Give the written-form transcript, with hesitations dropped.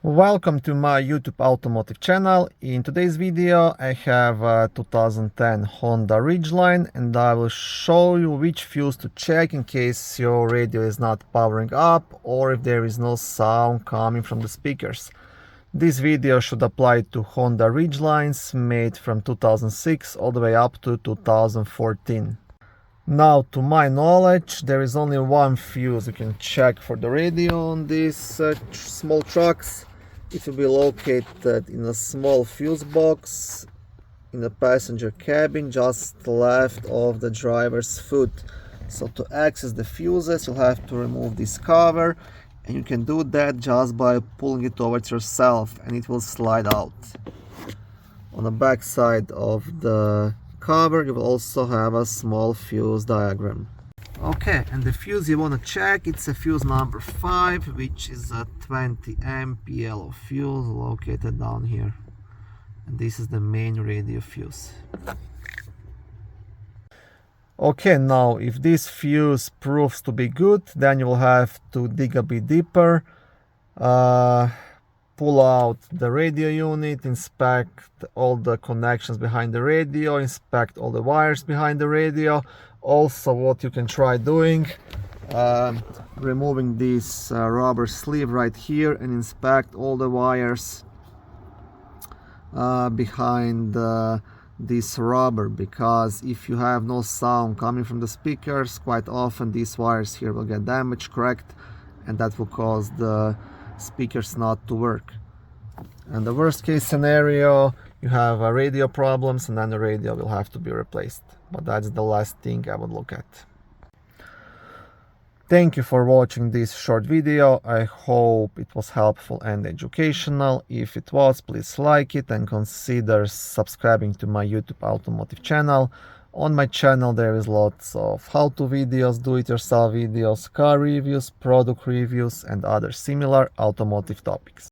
Welcome to my YouTube automotive channel. In today's video I have a 2010 Honda Ridgeline and I will show you which fuse to check in case your radio is not powering up or if there is no sound coming from the speakers. This video should apply to Honda Ridgelines made from 2006 all the way up to 2014. Now, to my knowledge, there is only one fuse you can check for the radio on these small trucks. It will be located in a small fuse box in the passenger cabin just left of the driver's foot. So to access the fuses you'll have to remove this cover, and you can do that just by pulling it towards yourself and it will slide out. On the back side of the cover you will also have a small fuse diagram. Okay, and the fuse you want to check, it's a fuse number 5, which is a 20 amp yellow fuse located down here. And this is the main radio fuse. Okay, now if this fuse proves to be good, then you will have to dig a bit deeper, pull out the radio unit, inspect all the connections behind the radio, inspect all the wires behind the radio. Also, what you can try doing, removing this rubber sleeve right here and inspect all the wires behind this rubber, because if you have no sound coming from the speakers, quite often these wires here will get damaged, cracked, and that will cause the speakers not to work. And the worst case scenario, you have radio problems and then the radio will have to be replaced. But that's the last thing I would look at. Thank you for watching this short video. I hope it was helpful and educational. If it was, please like it and consider subscribing to my YouTube automotive channel. On my channel there is lots of how-to videos, do-it-yourself videos, car reviews, product reviews and other similar automotive topics.